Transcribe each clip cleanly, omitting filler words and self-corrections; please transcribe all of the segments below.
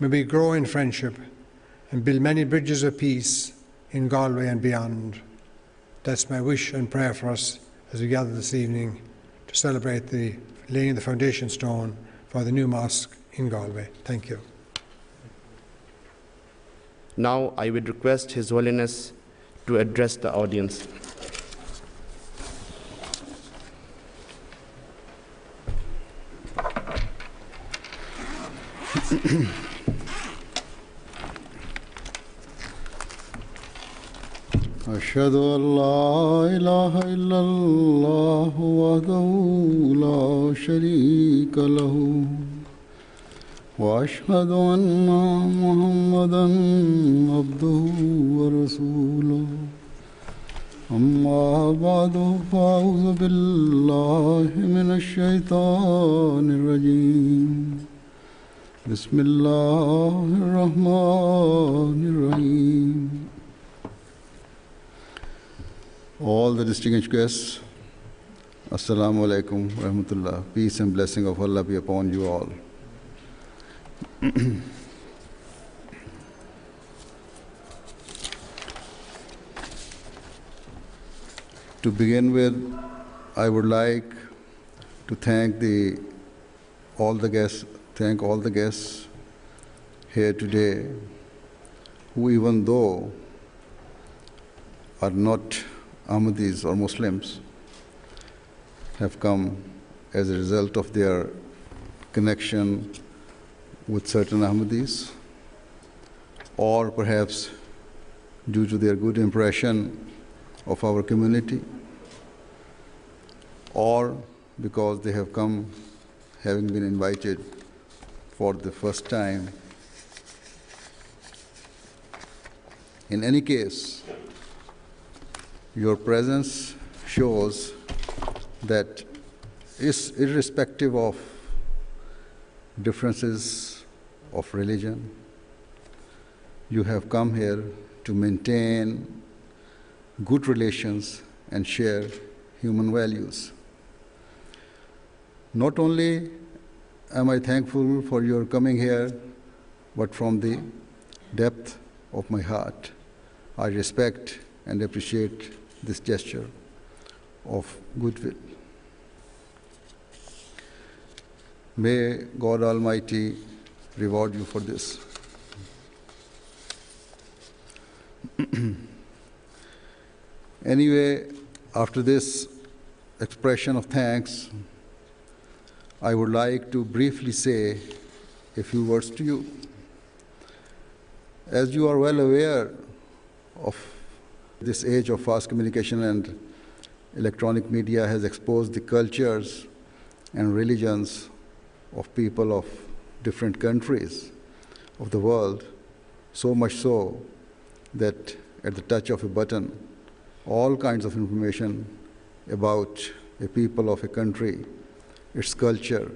may we grow in friendship and build many bridges of peace in Galway and beyond. That's my wish and prayer for us as we gather this evening to celebrate the laying the foundation stone for the new mosque in Galway. Thank you. Now I would request His Holiness to address the audience. أشهد أن لا إله إلا الله وحده لا شريك له وأشهد أن محمدا عبده ورسوله أما بعد فأعوذ بالله من الشيطان الرجيم بسم الله الرحمن الرحيم. All the distinguished guests, Assalamu alaikum wa rahmatullah. Peace and blessing of Allah be upon you all. To begin with, I would like to thank all the guests here today, who, even though are not Ahmadis or Muslims, have come as a result of their connection with certain Ahmadis, or perhaps due to their good impression of our community, or because they have come having been invited for the first time. In any case, your presence shows that irrespective of differences of religion, you have come here to maintain good relations and share human values. Not only am I thankful for your coming here, but from the depth of my heart, I respect and appreciate this gesture of goodwill. May God Almighty reward you for this. Anyway, after this expression of thanks, I would like to briefly say a few words to you. As you are well aware of this age of fast communication and electronic media has exposed the cultures and religions of people of different countries of the world, so much so that at the touch of a button, all kinds of information about a people of a country, its culture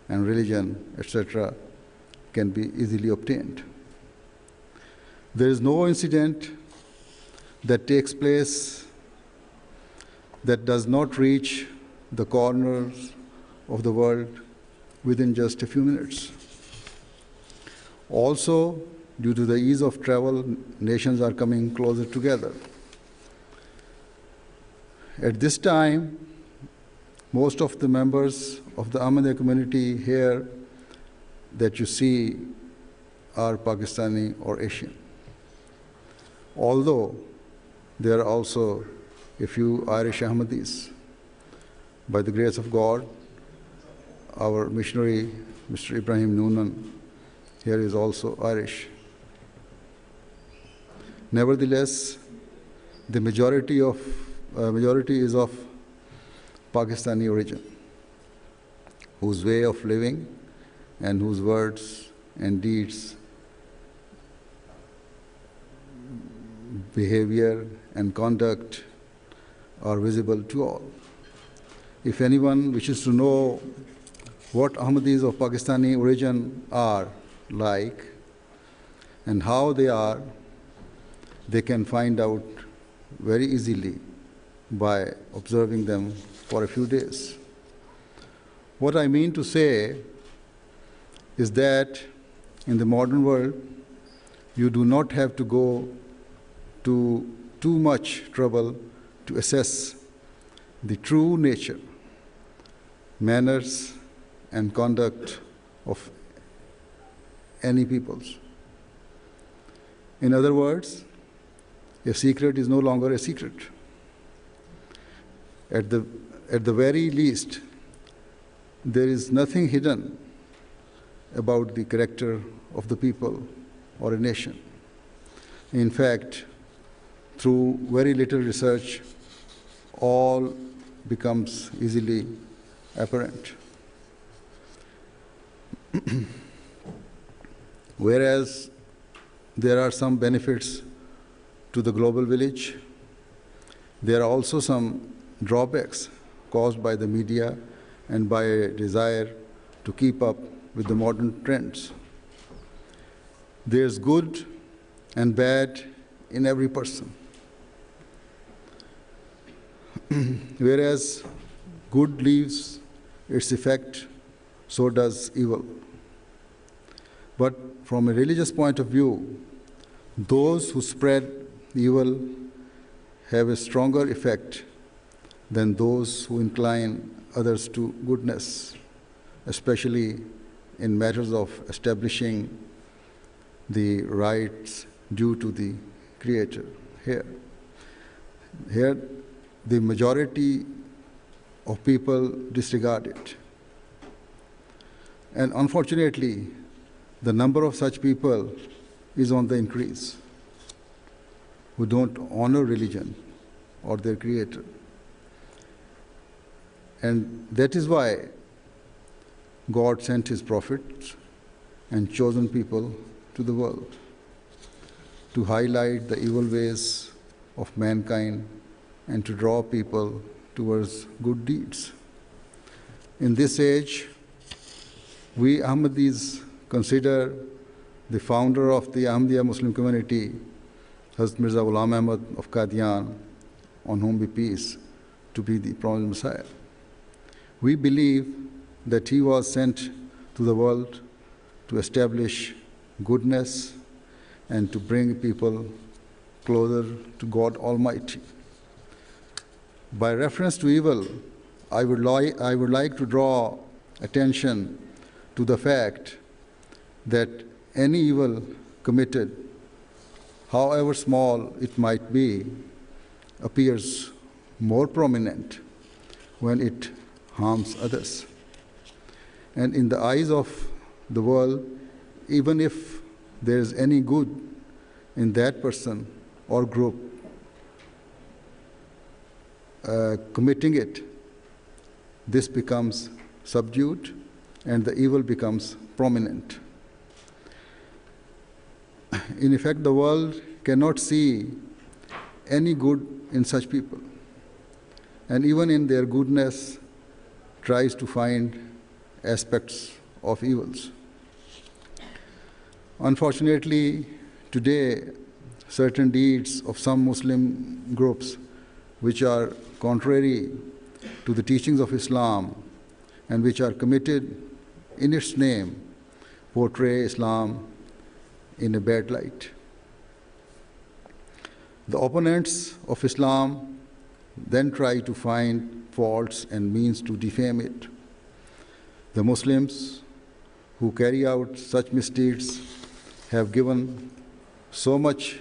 and religion, etc., can be easily obtained. There is no incident that takes place that does not reach the corners of the world within just a few minutes. Also, due to the ease of travel, nations are coming closer together. At this time, most of the members of the Ahmadiyya community here that you see are Pakistani or Asian. Although there are also a few Irish Ahmadis. By the grace of God, our missionary, Mr. Ibrahim Noonan, here is also Irish. Nevertheless, the majority is of Pakistani origin, whose way of living and whose words and deeds, behavior and conduct are visible to all. If anyone wishes to know what Ahmadis of Pakistani origin are like and how they are, they can find out very easily by observing them for a few days. What I mean to say is that In the modern world, you do not have to go to too much trouble to assess the true nature, manners, and conduct of any peoples. In other words, a secret is no longer a secret. At the very least, there is nothing hidden about the character of the people or a nation. In fact, through very little research, all becomes easily apparent. Whereas there are some benefits to the global village, there are also some drawbacks caused by the media and by a desire to keep up with the modern trends. There's good and bad in every person. Whereas good leaves its effect, so does evil. But from a religious point of view, those who spread evil have a stronger effect than those who incline others to goodness, especially in matters of establishing the rights due to the Creator. Here, the majority of people disregard it. And unfortunately, the number of such people is on the increase who don't honor religion or their Creator. And that is why God sent His prophets and chosen people to the world to highlight the evil ways of mankind and to draw people towards good deeds. In this age, we Ahmadis consider the founder of the Ahmadiyya Muslim community, Hazrat Mirza Ahmad of Qadian, on whom be peace, to be the promised Messiah. We believe that he was sent to the world to establish goodness and to bring people closer to God Almighty. By reference to evil, I would like to draw attention to the fact that any evil committed, however small it might be, appears more prominent when it harms others. And in the eyes of the world, even if there is any good in that person or group committing it, this becomes subdued and the evil becomes prominent. In effect, the world cannot see any good in such people, and even in their goodness tries to find aspects of evils. Unfortunately, today, certain deeds of some Muslim groups which are contrary to the teachings of Islam and which are committed in its name portray Islam in a bad light. The opponents of Islam then try to find faults and means to defame it. The Muslims who carry out such misdeeds have given so much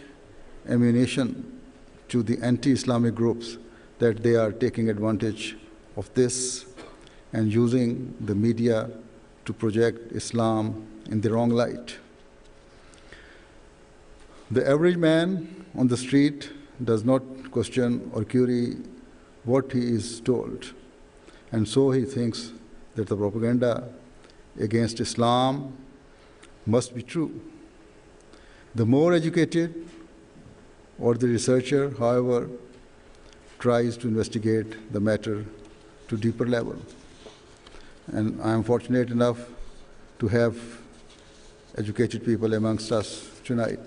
ammunition to the anti-Islamic groups that they are taking advantage of this and using the media to project Islam in the wrong light. The average man on the street does not question or query what he is told, and so he thinks that the propaganda against Islam must be true. The more educated or the researcher, however, tries to investigate the matter to deeper level. And I am fortunate enough to have educated people amongst us tonight.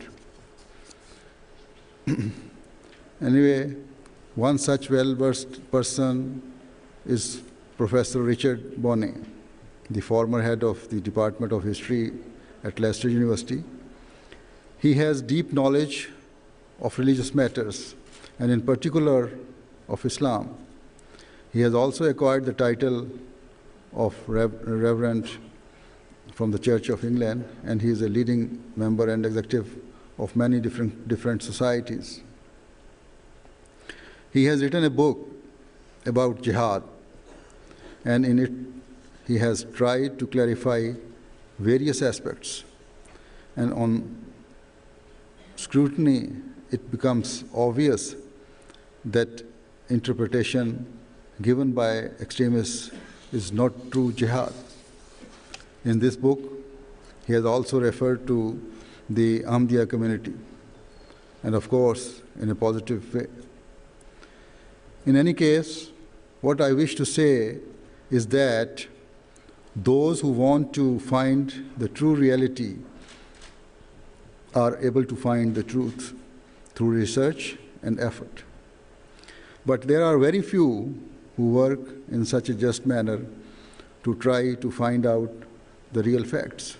Anyway, one such well-versed person is Professor Richard Bonney, the former head of the Department of History at Leicester University. He has deep knowledge of religious matters, and in particular of Islam. He has also acquired the title of Reverend from the Church of England, and he is a leading member and executive of many different societies. He has written a book about jihad, and in it he has tried to clarify various aspects, and on scrutiny it becomes obvious that interpretation given by extremists is not true jihad. In this book, he has also referred to the Ahmadiyya community, and of course, in a positive way. In any case, what I wish to say is that those who want to find the true reality are able to find the truth through research and effort. But there are very few who work in such a just manner to try to find out the real facts.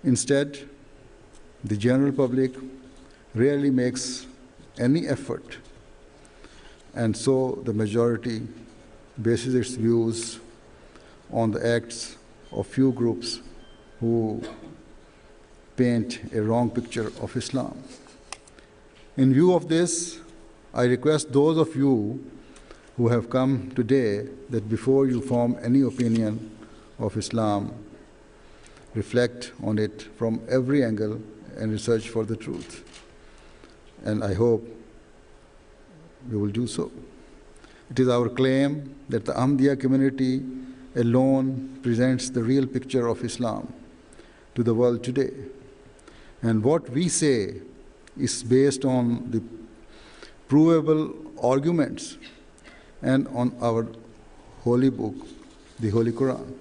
Instead, the general public rarely makes any effort, and so the majority bases its views on the acts of few groups who paint a wrong picture of Islam. In view of this, I request those of you who have come today that before you form any opinion of Islam, reflect on it from every angle and research for the truth. And I hope you will do so. It is our claim that the Ahmadiyya community alone presents the real picture of Islam to the world today. And what we say is based on the provable arguments and on our holy book, the Holy Quran.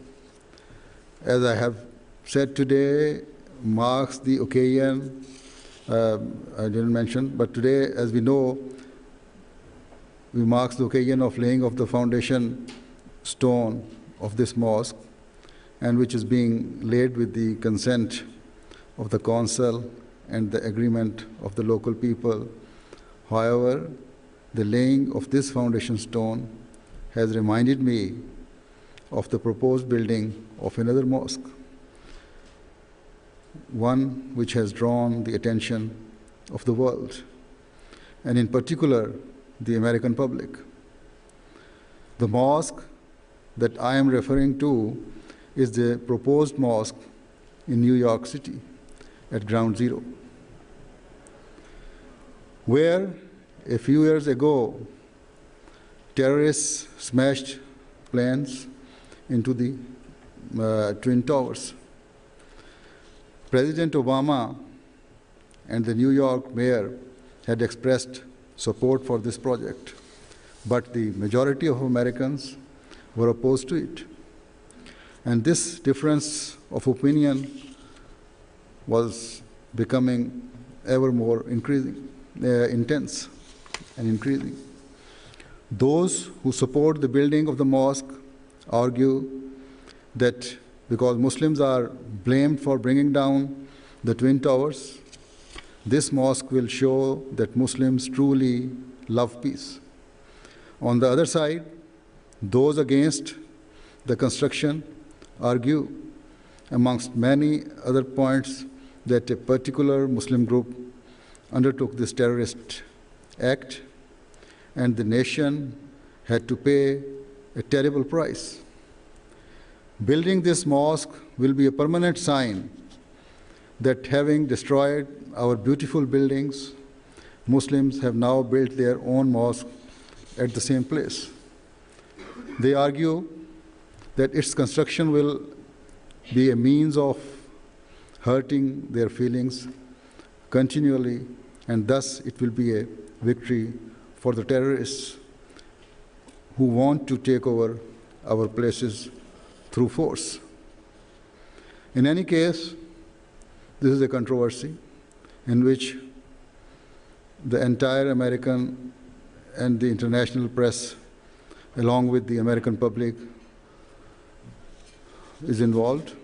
As I have said today, marks the occasion, I didn't mention, but today, as we know, we marks the occasion of laying of the foundation stone of this mosque, and which is being laid with the consent of the council and the agreement of the local people. However, the laying of this foundation stone has reminded me of the proposed building of another mosque, one which has drawn the attention of the world, and in particular, the American public. The mosque that I am referring to is the proposed mosque in New York City at Ground Zero, where a few years ago, terrorists smashed planes into the Twin Towers. President Obama and the New York mayor had expressed support for this project, but the majority of Americans were opposed to it. And this difference of opinion was becoming ever more intense and increasing. Those who support the building of the mosque argue that because Muslims are blamed for bringing down the Twin Towers, this mosque will show that Muslims truly love peace. On the other side, those against the construction argue, amongst many other points, that a particular Muslim group undertook this terrorist act, and the nation had to pay a terrible price. Building this mosque will be a permanent sign that having destroyed our beautiful buildings, Muslims have now built their own mosque at the same place. They argue that its construction will be a means of hurting their feelings continually, and thus it will be a victory for the terrorists who want to take over our places through force. In any case, this is a controversy in which the entire American and the international press, along with the American public, is involved.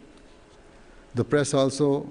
The press also